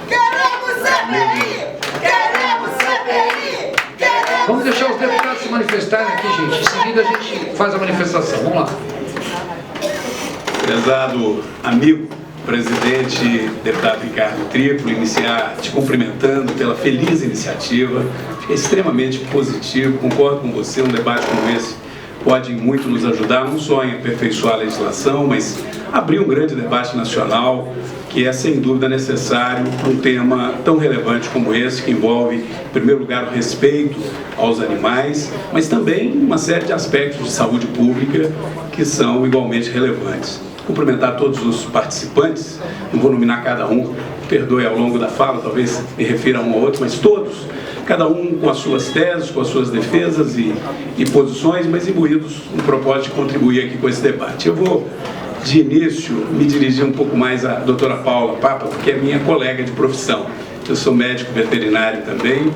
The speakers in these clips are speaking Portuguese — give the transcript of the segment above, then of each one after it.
Queremos CPI! Queremos CPI! Queremos. Vamos deixar os deputados se manifestarem aqui, gente. Em seguida a gente faz a manifestação. Vamos lá. Prezado amigo, presidente, deputado Ricardo Triplo, iniciar te cumprimentando pela feliz iniciativa. É extremamente positivo, concordo com você, um debate como esse pode muito nos ajudar, não só em aperfeiçoar a legislação, mas abrir um grande debate nacional, que é sem dúvida necessário para um tema tão relevante como esse, que envolve, em primeiro lugar, o respeito aos animais, mas também uma série de aspectos de saúde pública que são igualmente relevantes. Cumprimentar todos os participantes, não vou nominar cada um, perdoe ao longo da fala, talvez me refira a um ou outro, mas todos, cada um com as suas teses, com as suas defesas e posições, mas imbuídos no propósito de contribuir aqui com esse debate. Eu vou, de início, me dirigir um pouco mais à doutora Paula Papa, porque é minha colega de profissão. Eu sou médico veterinário também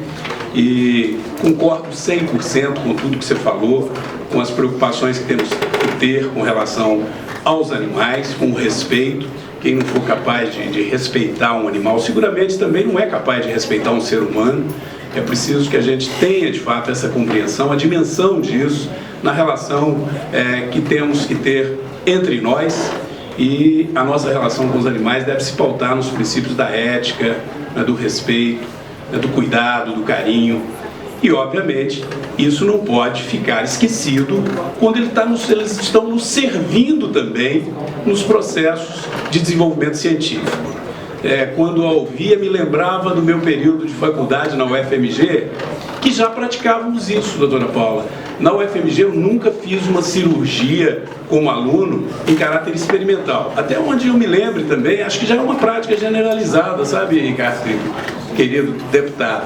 e concordo 100% com tudo que você falou, com as preocupações que temos que ter com relação aos animais, com o respeito. Quem não for capaz de respeitar um animal, seguramente também não é capaz de respeitar um ser humano. É preciso que a gente tenha, de fato, essa compreensão, a dimensão disso, na relação que temos que ter entre nós, e a nossa relação com os animais deve se pautar nos princípios da ética, do respeito, do cuidado, do carinho. E, obviamente, isso não pode ficar esquecido quando eles estão nos servindo também nos processos de desenvolvimento científico. Quando a ouvia, me lembrava do meu período de faculdade na UFMG, que já praticávamos isso, doutora Paula. Na UFMG eu nunca fiz uma cirurgia como aluno em caráter experimental. Até onde eu me lembre também, acho que já é uma prática generalizada, sabe, Ricardo, querido deputado?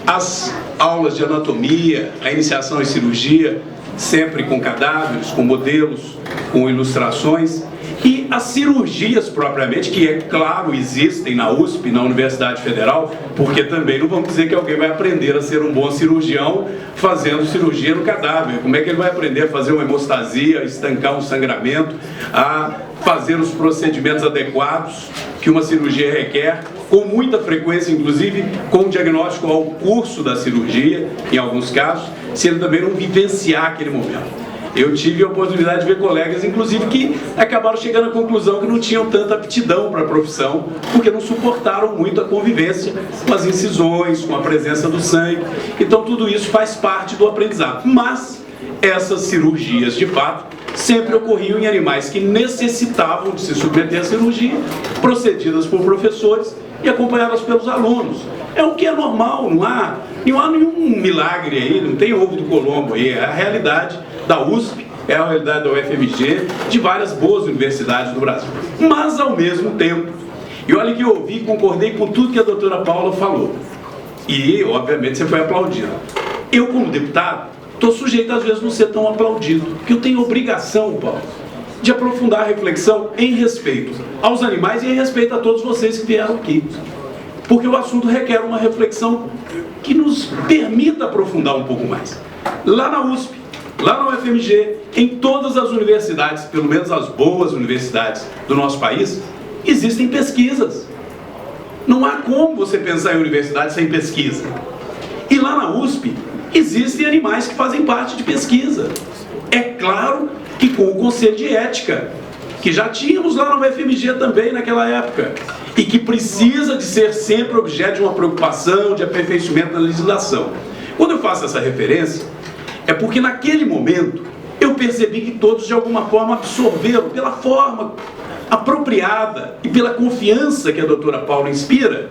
As aulas de anatomia, a iniciação em cirurgia, sempre com cadáveres, com modelos, com ilustrações, e as cirurgias propriamente, que é claro existem na USP, na Universidade Federal, porque também não vamos dizer que alguém vai aprender a ser um bom cirurgião fazendo cirurgia no cadáver. Como é que ele vai aprender a fazer uma hemostasia, a estancar um sangramento, a fazer os procedimentos adequados que uma cirurgia requer, com muita frequência, inclusive com diagnóstico ao curso da cirurgia, em alguns casos, se ele também não vivenciar aquele momento. Eu tive a oportunidade de ver colegas, inclusive, que acabaram chegando à conclusão que não tinham tanta aptidão para a profissão, porque não suportaram muito a convivência com as incisões, com a presença do sangue. Então, tudo isso faz parte do aprendizado. Mas essas cirurgias, de fato, sempre ocorriam em animais que necessitavam de se submeter à cirurgia, procedidas por professores e acompanhadas pelos alunos. É o que é normal, não há nenhum milagre aí, não tem ovo do Colombo aí, é a realidade da USP, é a realidade da UFMG, de várias boas universidades do Brasil. Mas, ao mesmo tempo, e olha que eu ouvi, concordei com tudo que a doutora Paula falou. E, obviamente, você foi aplaudido. Eu, como deputado, estou sujeito, às vezes, a não ser tão aplaudido, porque eu tenho obrigação, Paulo, de aprofundar a reflexão em respeito aos animais e em respeito a todos vocês que vieram aqui. Porque o assunto requer uma reflexão que nos permita aprofundar um pouco mais. Lá na USP, lá na UFMG, em todas as universidades, pelo menos as boas universidades do nosso país, existem pesquisas. Não há como você pensar em universidade sem pesquisa. E lá na USP, existem animais que fazem parte de pesquisa. É claro que com o Conselho de Ética, que já tínhamos lá na UFMG também naquela época, e que precisa de ser sempre objeto de uma preocupação, de aperfeiçoamento da legislação. Quando eu faço essa referência, é porque naquele momento eu percebi que todos de alguma forma absorveram, pela forma apropriada e pela confiança que a doutora Paula inspira,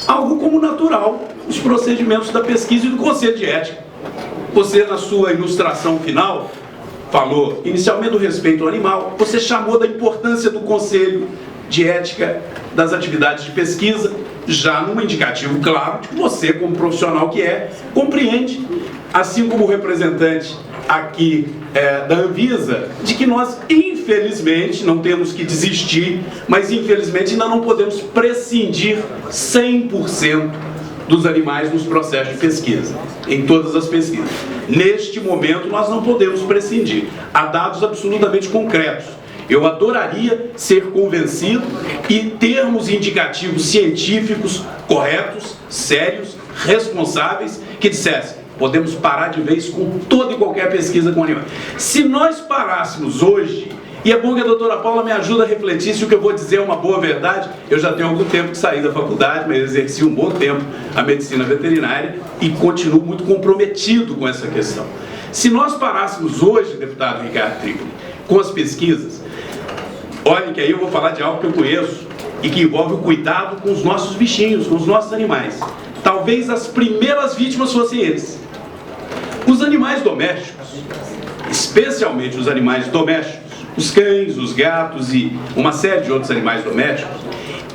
algo como natural, os procedimentos da pesquisa e do Conselho de Ética. Você, na sua ilustração final, falou inicialmente do respeito ao animal, você chamou da importância do Conselho de Ética das atividades de pesquisa, já num indicativo claro de que você, como profissional que é, compreende, assim como o representante aqui da Anvisa, de que nós, infelizmente, não temos que desistir, mas infelizmente ainda não podemos prescindir 100% dos animais nos processos de pesquisa, em todas as pesquisas. Neste momento, nós não podemos prescindir. Há dados absolutamente concretos Eu adoraria ser convencido e termos indicativos científicos corretos, sérios, responsáveis, que dissessem: podemos parar de vez com toda e qualquer pesquisa com animais. Se nós parássemos hoje, e é bom que a doutora Paula me ajude a refletir se o que eu vou dizer é uma boa verdade. Eu já tenho algum tempo que saí da faculdade, mas exerci um bom tempo a medicina veterinária e continuo muito comprometido com essa questão. Se nós parássemos hoje, deputado Ricardo Tripoli, com as pesquisas, olhem que aí eu vou falar de algo que eu conheço e que envolve o cuidado com os nossos bichinhos, com os nossos animais. Talvez as primeiras vítimas fossem eles. Os animais domésticos, especialmente os animais domésticos, os cães, os gatos e uma série de outros animais domésticos,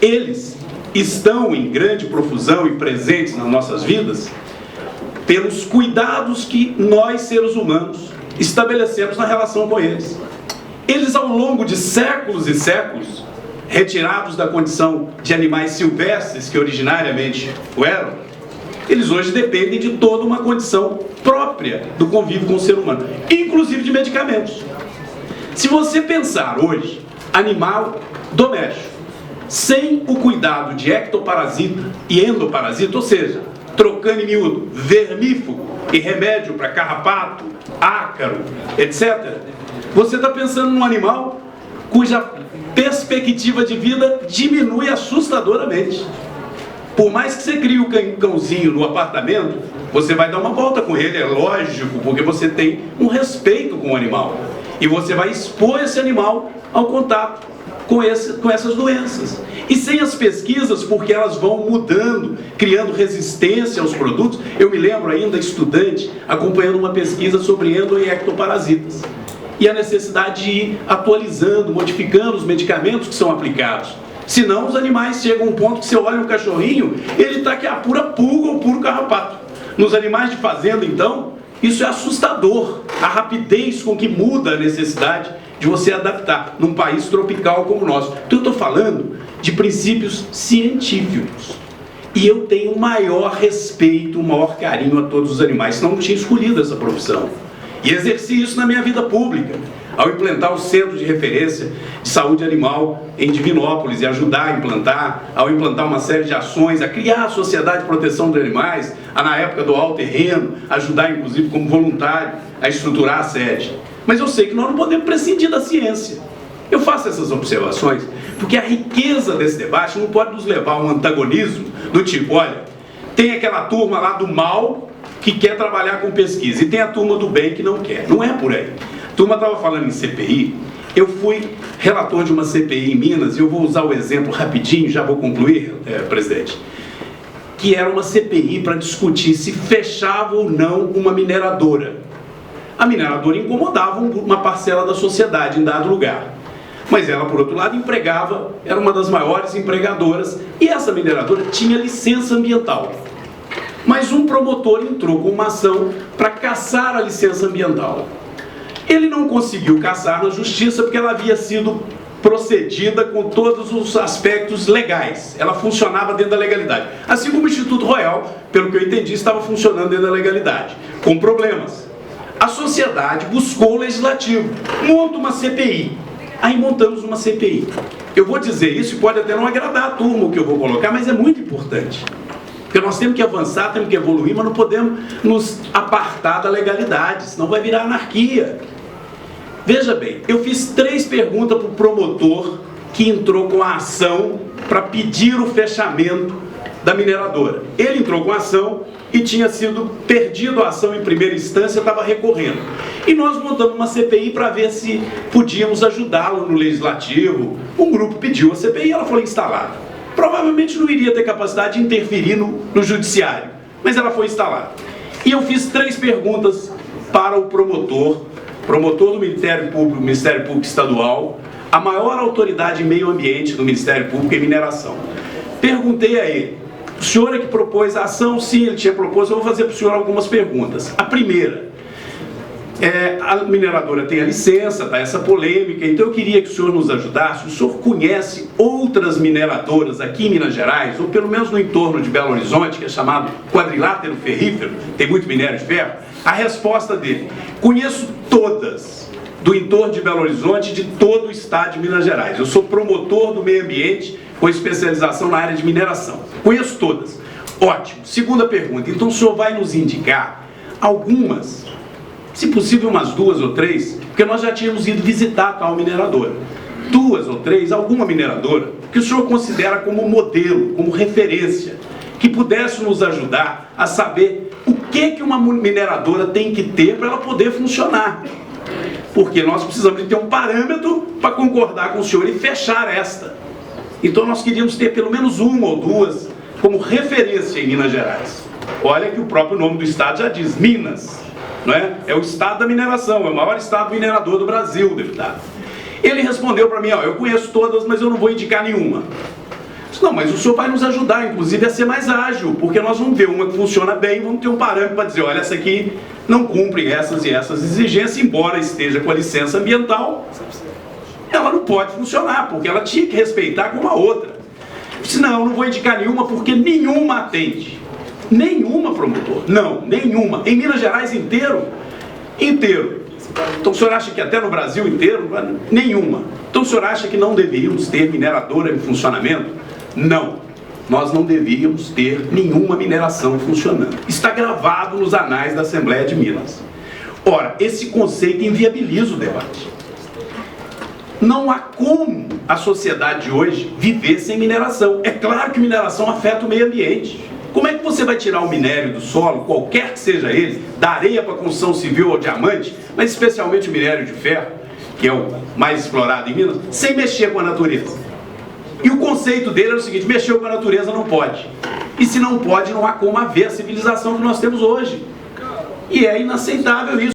eles estão em grande profusão e presentes nas nossas vidas pelos cuidados que nós, seres humanos, estabelecemos na relação com eles. Eles, ao longo de séculos e séculos, retirados da condição de animais silvestres que originariamente o eram, eles hoje dependem de toda uma condição própria do convívio com o ser humano, inclusive de medicamentos. Se você pensar hoje, animal doméstico, sem o cuidado de ectoparasita e endoparasita, ou seja, trocando em miúdo, vermífugo e remédio para carrapato, ácaro, etc., você está pensando num animal cuja perspectiva de vida diminui assustadoramente. Por mais que você crie o cãozinho no apartamento, você vai dar uma volta com ele, é lógico, porque você tem um respeito com o animal. E você vai expor esse animal ao contato com essas doenças. E sem as pesquisas, porque elas vão mudando, criando resistência aos produtos. Eu me lembro ainda, estudante, acompanhando uma pesquisa sobre endo e ectoparasitas. E a necessidade de ir atualizando, modificando os medicamentos que são aplicados. Senão os animais chegam a um ponto que você olha um cachorrinho, ele está que é a pura pulga ou puro carrapato. Nos animais de fazenda, então, isso é assustador. A rapidez com que muda a necessidade de você adaptar num país tropical como o nosso. Então eu estou falando de princípios científicos. E eu tenho o maior respeito, o maior carinho a todos os animais, senão não tinha escolhido essa profissão. E exerci isso na minha vida pública, ao implantar o Centro de Referência de Saúde Animal em Divinópolis e ajudar a implantar, ao implantar uma série de ações, a criar a Sociedade de Proteção dos Animais, na época do All Terreno, ajudar inclusive como voluntário a estruturar a sede. Mas eu sei que nós não podemos prescindir da ciência. Eu faço essas observações porque a riqueza desse debate não pode nos levar a um antagonismo do tipo, olha, tem aquela turma lá do mal que quer trabalhar com pesquisa e tem a turma do bem que não quer. Não é por aí. A turma estava falando em CPI, eu fui relator de uma CPI em Minas e eu vou usar o exemplo rapidinho, já vou concluir, presidente, que era uma CPI para discutir se fechava ou não uma mineradora. A mineradora incomodava uma parcela da sociedade em dado lugar. Mas ela, por outro lado, empregava, era uma das maiores empregadoras, e essa mineradora tinha licença ambiental. Mas um promotor entrou com uma ação para cassar a licença ambiental. Ele não conseguiu cassar na justiça porque ela havia sido procedida com todos os aspectos legais. Ela funcionava dentro da legalidade. Assim como o Instituto Royal, pelo que eu entendi, estava funcionando dentro da legalidade, com problemas. A sociedade buscou o legislativo, monta uma CPI. Aí montamos uma CPI. Eu vou dizer isso e pode até não agradar a turma o que eu vou colocar, mas é muito importante. Porque nós temos que avançar, temos que evoluir, mas não podemos nos apartar da legalidade, senão vai virar anarquia. Veja bem, eu fiz 3 perguntas para o promotor que entrou com a ação para pedir o fechamento da mineradora. Ele entrou com a ação e tinha sido perdido a ação em primeira instância, estava recorrendo. E nós montamos uma CPI para ver se podíamos ajudá-lo no legislativo. Um grupo pediu a CPI e ela foi instalada. Provavelmente não iria ter capacidade de interferir no judiciário, mas ela foi instalada. E eu fiz 3 perguntas para o promotor do Ministério Público Estadual, a maior autoridade em meio ambiente do Ministério Público em mineração. Perguntei a ele, o senhor é que propôs a ação? Sim, ele tinha proposto, eu vou fazer para o senhor algumas perguntas. A primeira, a mineradora tem a licença, tá essa polêmica, então eu queria que o senhor nos ajudasse. O senhor conhece outras mineradoras aqui em Minas Gerais, ou pelo menos no entorno de Belo Horizonte, que é chamado quadrilátero ferrífero, tem muito minério de ferro? A resposta dele, conheço todas, do entorno de Belo Horizonte e de todo o estado de Minas Gerais. Eu sou promotor do meio ambiente com especialização na área de mineração. Conheço todas. Ótimo. Segunda pergunta. Então o senhor vai nos indicar algumas, se possível umas 2 ou 3, porque nós já tínhamos ido visitar a tal mineradora. 2 ou 3, alguma mineradora que o senhor considera como modelo, como referência, que pudesse nos ajudar a saber o que uma mineradora tem que ter para ela poder funcionar. Porque nós precisamos de ter um parâmetro para concordar com o senhor e fechar esta. Então nós queríamos ter pelo menos 1 ou 2 como referência em Minas Gerais. Olha que o próprio nome do estado já diz, Minas, não é? É o estado da mineração, é o maior estado minerador do Brasil, deputado. Ele respondeu para mim, ó, eu conheço todas, mas eu não vou indicar nenhuma. Eu disse, não, mas o senhor vai nos ajudar, inclusive, a ser mais ágil, porque nós vamos ver uma que funciona bem, vamos ter um parâmetro para dizer, olha, essa aqui não cumpre essas e essas exigências, embora esteja com a licença ambiental, ela não pode funcionar, porque ela tinha que respeitar como a outra. Eu disse, não, eu não vou indicar nenhuma, porque nenhuma atende. Nenhuma, promotor. Não, nenhuma. Em Minas Gerais inteiro? Inteiro. Então o senhor acha que até no Brasil inteiro? Nenhuma. Então o senhor acha que não deveríamos ter mineradora em funcionamento? Não. Nós não deveríamos ter nenhuma mineração funcionando. Está gravado nos anais da Assembleia de Minas. Ora, esse conceito inviabiliza o debate. Não há como a sociedade de hoje viver sem mineração. É claro que mineração afeta o meio ambiente. Como é que você vai tirar o minério do solo, qualquer que seja ele, da areia para construção civil ou diamante, mas especialmente o minério de ferro, que é o mais explorado em Minas, sem mexer com a natureza? E o conceito dele era o seguinte, mexeu com a natureza não pode. E se não pode, não há como haver a civilização que nós temos hoje. E é inaceitável isso.